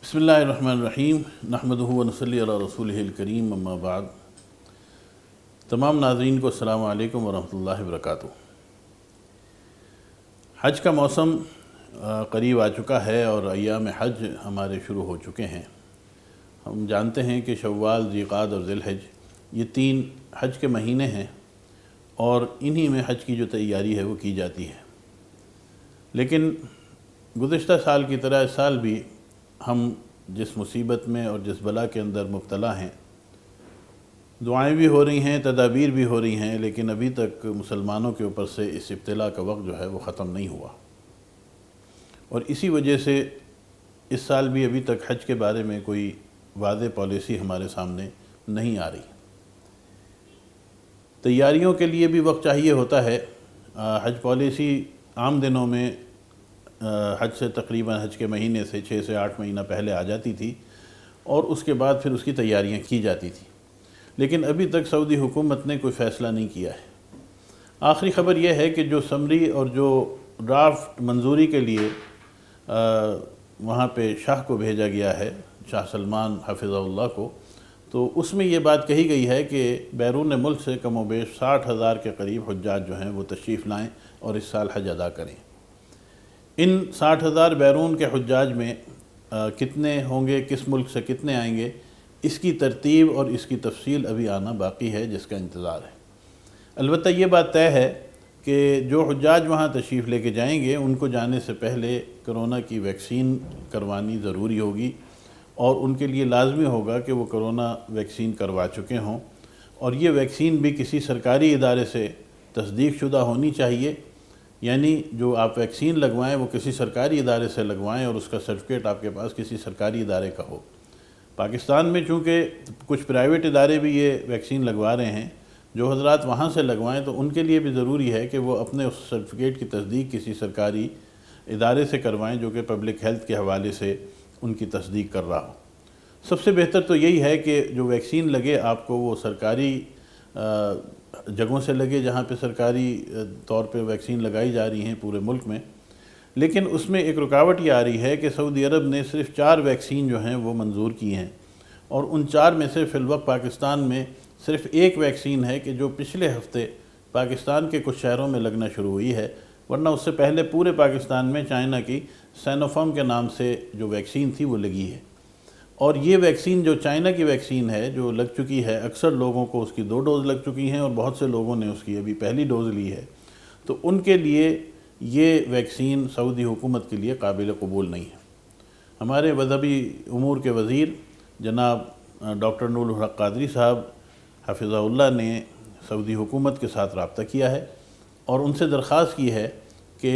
بسم اللہ الرحمن الرحیم نحمدہ و نصلی علی رسولہ الکریم اما بعد۔ تمام ناظرین کو السلام علیکم ورحمۃ اللہ وبرکاتہ۔ حج کا موسم قریب آ چکا ہے اور ایام حج ہمارے شروع ہو چکے ہیں۔ ہم جانتے ہیں کہ شوال، ذوالقعدہ اور ذی الحج یہ تین حج کے مہینے ہیں اور انہی میں حج کی جو تیاری ہے وہ کی جاتی ہے۔ لیکن گزشتہ سال کی طرح اس سال بھی ہم جس مصیبت میں اور جس بلا کے اندر مبتلا ہیں، دعائیں بھی ہو رہی ہیں، تدابیر بھی ہو رہی ہیں، لیکن ابھی تک مسلمانوں کے اوپر سے اس ابتلا کا وقت جو ہے وہ ختم نہیں ہوا، اور اسی وجہ سے اس سال بھی ابھی تک حج کے بارے میں کوئی واضح پالیسی ہمارے سامنے نہیں آ رہی۔ تیاریوں کے لیے بھی وقت چاہیے ہوتا ہے۔ حج پالیسی عام دنوں میں حج سے تقریباً حج کے مہینے سے 6 سے 8 مہینہ پہلے آ جاتی تھی اور اس کے بعد پھر اس کی تیاریاں کی جاتی تھیں، لیکن ابھی تک سعودی حکومت نے کوئی فیصلہ نہیں کیا ہے۔ آخری خبر یہ ہے کہ جو سمری اور جو ڈرافٹ منظوری کے لیے وہاں پہ شاہ کو بھیجا گیا ہے، شاہ سلمان حفظہ اللہ کو، تو اس میں یہ بات کہی گئی ہے کہ بیرون ملک سے کم و بیش 60,000 کے قریب حجاج جو ہیں وہ تشریف لائیں اور اس سال حج ادا کریں۔ ان 60,000 بیرون کے حجاج میں کتنے ہوں گے، کس ملک سے کتنے آئیں گے، اس کی ترتیب اور اس کی تفصیل ابھی آنا باقی ہے، جس کا انتظار ہے۔ البتہ یہ بات طے ہے کہ جو حجاج وہاں تشریف لے کے جائیں گے ان کو جانے سے پہلے کرونا کی ویکسین کروانی ضروری ہوگی، اور ان کے لیے لازمی ہوگا کہ وہ کرونا ویکسین کروا چکے ہوں، اور یہ ویکسین بھی کسی سرکاری ادارے سے تصدیق شدہ ہونی چاہیے، یعنی جو آپ ویکسین لگوائیں وہ کسی سرکاری ادارے سے لگوائیں اور اس کا سرٹیفکیٹ آپ کے پاس کسی سرکاری ادارے کا ہو۔ پاکستان میں چونکہ کچھ پرائیویٹ ادارے بھی یہ ویکسین لگوا رہے ہیں، جو حضرات وہاں سے لگوائیں تو ان کے لیے بھی ضروری ہے کہ وہ اپنے اس سرٹیفکیٹ کی تصدیق کسی سرکاری ادارے سے کروائیں جو کہ پبلک ہیلتھ کے حوالے سے ان کی تصدیق کر رہا ہو۔ سب سے بہتر تو یہی ہے کہ جو ویکسین لگے آپ کو وہ سرکاری جگہوں سے لگے جہاں پہ سرکاری طور پہ ویکسین لگائی جا رہی ہیں پورے ملک میں۔ لیکن اس میں ایک رکاوٹ یہ آ رہی ہے کہ سعودی عرب نے صرف 4 ویکسین جو ہیں وہ منظور کی ہیں، اور ان 4 میں سے فی الوقت پاکستان میں صرف ایک ویکسین ہے کہ جو پچھلے ہفتے پاکستان کے کچھ شہروں میں لگنا شروع ہوئی ہے، ورنہ اس سے پہلے پورے پاکستان میں چائنا کی سینوفارم کے نام سے جو ویکسین تھی وہ لگی ہے۔ اور یہ ویکسین جو چائنا کی ویکسین ہے جو لگ چکی ہے، اکثر لوگوں کو اس کی 2 ڈوز لگ چکی ہیں اور بہت سے لوگوں نے اس کی ابھی پہلی ڈوز لی ہے، تو ان کے لیے یہ ویکسین سعودی حکومت کے لیے قابل قبول نہیں ہے۔ ہمارے مذہبی امور کے وزیر جناب ڈاکٹر نور الحق قادری صاحب حفظہ اللہ نے سعودی حکومت کے ساتھ رابطہ کیا ہے اور ان سے درخواست کی ہے کہ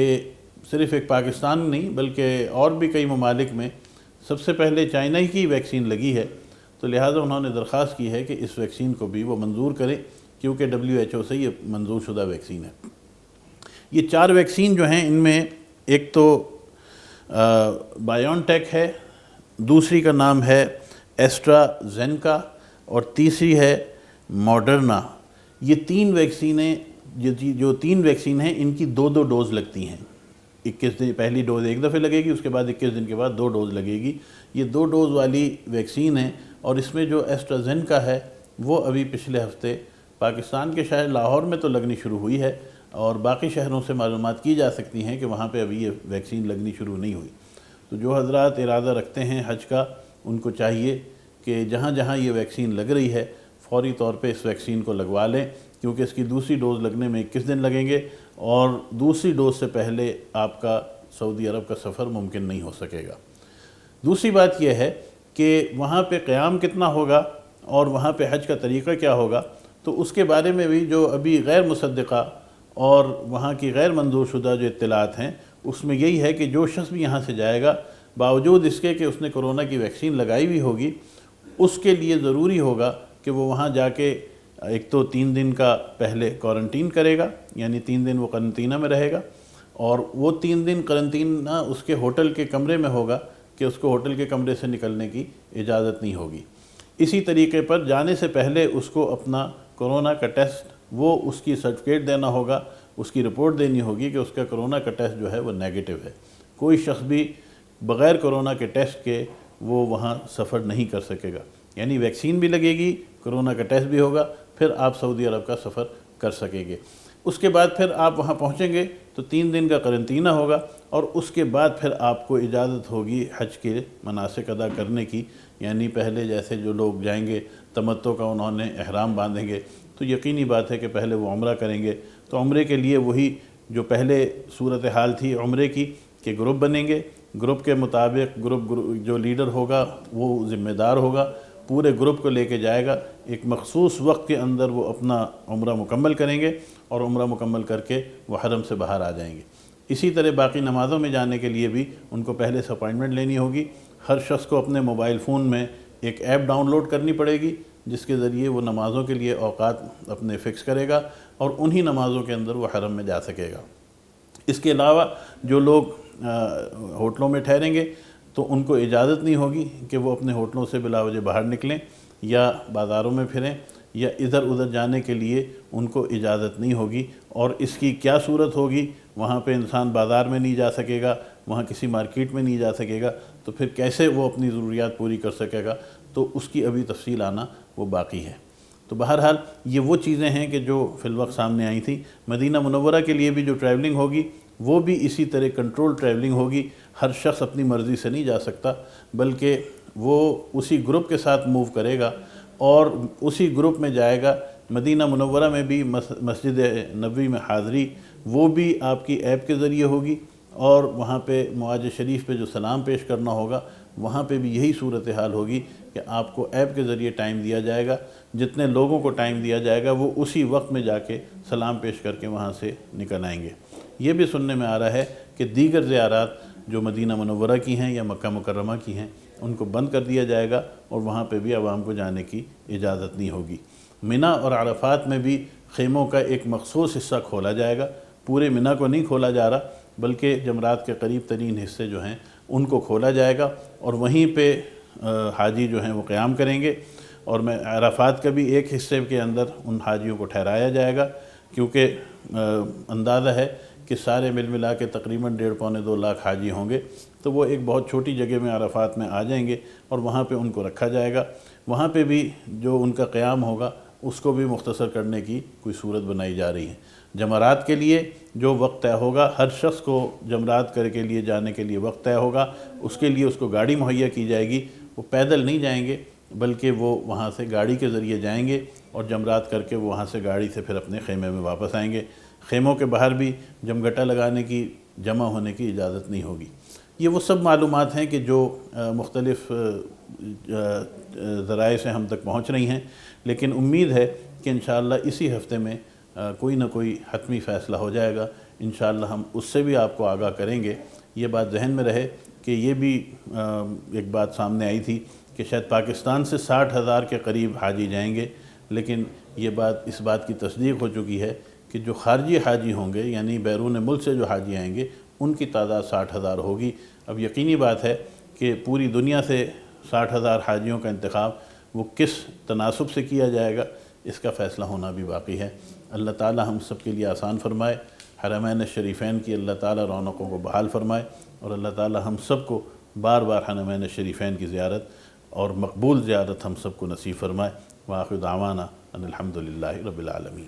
صرف ایک پاکستان نہیں بلکہ اور بھی کئی ممالک میں سب سے پہلے چائنا کی ویکسین لگی ہے، تو لہٰذا انہوں نے درخواست کی ہے کہ اس ویکسین کو بھی وہ منظور کریں، کیونکہ WHO سے یہ منظور شدہ ویکسین ہے۔ یہ 4 ویکسین جو ہیں ان میں ایک تو بایون ٹیک ہے، دوسری کا نام ہے ایسٹرازینیکا اور تیسری ہے ماڈرنا۔ یہ 3 ویکسینیں جو 3 ویکسین ہیں ان کی 2 ڈوز لگتی ہیں۔ 21 دن پہلی ڈوز ایک دفعہ لگے گی، اس کے بعد 21 دن کے بعد 2 ڈوز لگے گی۔ یہ 2 ڈوز والی ویکسین ہے، اور اس میں جو ایسٹرازینیکا ہے وہ ابھی پچھلے ہفتے پاکستان کے شہر لاہور میں تو لگنی شروع ہوئی ہے، اور باقی شہروں سے معلومات کی جا سکتی ہیں کہ وہاں پہ ابھی یہ ویکسین لگنی شروع نہیں ہوئی۔ تو جو حضرات ارادہ رکھتے ہیں حج کا، ان کو چاہیے کہ جہاں جہاں یہ ویکسین لگ رہی ہے فوری طور پہ اس ویکسین کو لگوا لیں، کیونکہ اس کی دوسری ڈوز لگنے میں 21 دن لگیں گے، اور دوسری ڈوز سے پہلے آپ کا سعودی عرب کا سفر ممکن نہیں ہو سکے گا۔ دوسری بات یہ ہے کہ وہاں پہ قیام کتنا ہوگا اور وہاں پہ حج کا طریقہ کیا ہوگا، تو اس کے بارے میں بھی جو ابھی غیر مصدقہ اور وہاں کی غیر منظور شدہ جو اطلاعات ہیں اس میں یہی ہے کہ جو شخص بھی یہاں سے جائے گا، باوجود اس کے کہ اس نے کرونا کی ویکسین لگائی ہوئی ہوگی، اس کے لیے ضروری ہوگا کہ وہ وہاں جا کے ایک تو 3 دن کا پہلے کوارنٹین کرے گا، یعنی 3 دن وہ قرنطینہ میں رہے گا، اور وہ 3 دن قرنطینہ اس کے ہوٹل کے کمرے میں ہوگا کہ اس کو ہوٹل کے کمرے سے نکلنے کی اجازت نہیں ہوگی۔ اسی طریقے پر جانے سے پہلے اس کو اپنا کرونا کا ٹیسٹ وہ اس کی سرٹیفکیٹ دینا ہوگا، اس کی رپورٹ دینی ہوگی کہ اس کا کرونا کا ٹیسٹ جو ہے وہ نیگیٹو ہے۔ کوئی شخص بھی بغیر کرونا کے ٹیسٹ کے وہ وہاں سفر نہیں کر سکے گا، یعنی ویکسین بھی لگے گی، کرونا کا ٹیسٹ بھی ہوگا، پھر آپ سعودی عرب کا سفر کر سکیں گے۔ اس کے بعد پھر آپ وہاں پہنچیں گے تو 3 دن کا قرنطینہ ہوگا، اور اس کے بعد پھر آپ کو اجازت ہوگی حج کے مناسک ادا کرنے کی، یعنی پہلے جیسے جو لوگ جائیں گے تمتع کا انہوں نے احرام باندھیں گے، تو یقینی بات ہے کہ پہلے وہ عمرہ کریں گے، تو عمرے کے لیے وہی جو پہلے صورتحال تھی عمرے کی کہ گروپ بنیں گے، گروپ کے مطابق گروپ جو لیڈر ہوگا وہ ذمہ دار ہوگا، پورے گروپ کو لے کے جائے گا، ایک مخصوص وقت کے اندر وہ اپنا عمرہ مکمل کریں گے، اور عمرہ مکمل کر کے وہ حرم سے باہر آ جائیں گے۔ اسی طرح باقی نمازوں میں جانے کے لیے بھی ان کو پہلے سے اپائنٹمنٹ لینی ہوگی، ہر شخص کو اپنے موبائل فون میں ایک ایپ ڈاؤن لوڈ کرنی پڑے گی، جس کے ذریعے وہ نمازوں کے لیے اوقات اپنے فکس کرے گا، اور انہی نمازوں کے اندر وہ حرم میں جا سکے گا۔ اس کے علاوہ جو لوگ ہوٹلوں میں ٹھہریں گے تو ان کو اجازت نہیں ہوگی کہ وہ اپنے ہوٹلوں سے بلا وجہ باہر نکلیں یا بازاروں میں پھریں یا ادھر ادھر جانے کے لیے ان کو اجازت نہیں ہوگی۔ اور اس کی کیا صورت ہوگی؟ وہاں پہ انسان بازار میں نہیں جا سکے گا، وہاں کسی مارکیٹ میں نہیں جا سکے گا، تو پھر کیسے وہ اپنی ضروریات پوری کر سکے گا؟ تو اس کی ابھی تفصیل آنا وہ باقی ہے۔ تو بہرحال یہ وہ چیزیں ہیں کہ جو فی الوقت سامنے آئی تھیں۔ مدینہ منورہ کے لیے بھی جو ٹریولنگ ہوگی وہ بھی اسی طرح کنٹرول ٹریولنگ ہوگی، ہر شخص اپنی مرضی سے نہیں جا سکتا، بلکہ وہ اسی گروپ کے ساتھ موو کرے گا اور اسی گروپ میں جائے گا۔ مدینہ منورہ میں بھی مسجد نبوی میں حاضری وہ بھی آپ کی ایپ کے ذریعے ہوگی، اور وہاں پہ معاج شریف پہ جو سلام پیش کرنا ہوگا وہاں پہ بھی یہی صورتحال ہوگی کہ آپ کو ایپ کے ذریعے ٹائم دیا جائے گا، جتنے لوگوں کو ٹائم دیا جائے گا وہ اسی وقت میں جا کے سلام پیش کر کے وہاں سے نکل آئیں گے۔ یہ بھی سننے میں آ رہا ہے کہ دیگر زیارات جو مدینہ منورہ کی ہیں یا مکہ مکرمہ کی ہیں ان کو بند کر دیا جائے گا، اور وہاں پہ بھی عوام کو جانے کی اجازت نہیں ہوگی۔ منی اور عرفات میں بھی خیموں کا ایک مخصوص حصہ کھولا جائے گا، پورے منی کو نہیں کھولا جا رہا، بلکہ جمرات کے قریب ترین حصے جو ہیں ان کو کھولا جائے گا، اور وہیں پہ حاجی جو ہیں وہ قیام کریں گے، اور عرفات کا بھی ایک حصے کے اندر ان حاجیوں کو ٹھہرایا جائے گا، کیونکہ اندازہ ہے کہ سارے مل ملا کے تقریباً 1.5 پونے 2 لاکھ حاجی ہوں گے، تو وہ ایک بہت چھوٹی جگہ میں عرفات میں آ جائیں گے، اور وہاں پہ ان کو رکھا جائے گا۔ وہاں پہ بھی جو ان کا قیام ہوگا اس کو بھی مختصر کرنے کی کوئی صورت بنائی جا رہی ہے۔ جمرات کے لیے جو وقت طے ہوگا، ہر شخص کو جمرات کے لیے جانے کے لیے وقت طے ہوگا، اس کے لیے اس کو گاڑی مہیا کی جائے گی، وہ پیدل نہیں جائیں گے بلکہ وہ وہاں سے گاڑی کے ذریعے جائیں گے، اور جمرات کر کے وہ وہاں سے گاڑی سے پھر اپنے خیمے میں واپس آئیں گے۔ خیموں کے باہر بھی جمگٹا لگانے کی، جمع ہونے کی اجازت نہیں ہوگی۔ یہ وہ سب معلومات ہیں کہ جو مختلف ذرائع سے ہم تک پہنچ رہی ہیں، لیکن امید ہے کہ انشاءاللہ اسی ہفتے میں کوئی نہ کوئی حتمی فیصلہ ہو جائے گا۔ انشاءاللہ ہم اس سے بھی آپ کو آگاہ کریں گے۔ یہ بات ذہن میں رہے کہ یہ بھی ایک بات سامنے آئی تھی کہ شاید پاکستان سے 60,000 کے قریب حاجی جائیں گے، لیکن یہ بات اس بات کی تصدیق ہو چکی ہے کہ جو خارجی حاجی ہوں گے، یعنی بیرون ملک سے جو حاجی آئیں گے، ان کی تعداد 60,000 ہوگی۔ اب یقینی بات ہے کہ پوری دنیا سے 60,000 حاجیوں کا انتخاب وہ کس تناسب سے کیا جائے گا، اس کا فیصلہ ہونا بھی باقی ہے۔ اللہ تعالی ہم سب کے لیے آسان فرمائے، حرمین شریفین کی اللہ تعالی رونقوں کو بحال فرمائے، اور اللہ تعالی ہم سب کو بار بار حرمین شریفین کی زیارت اور مقبول زیارت ہم سب کو نصیب فرمائے۔ وآخر دعوانا ان الحمدللہ رب العالمین۔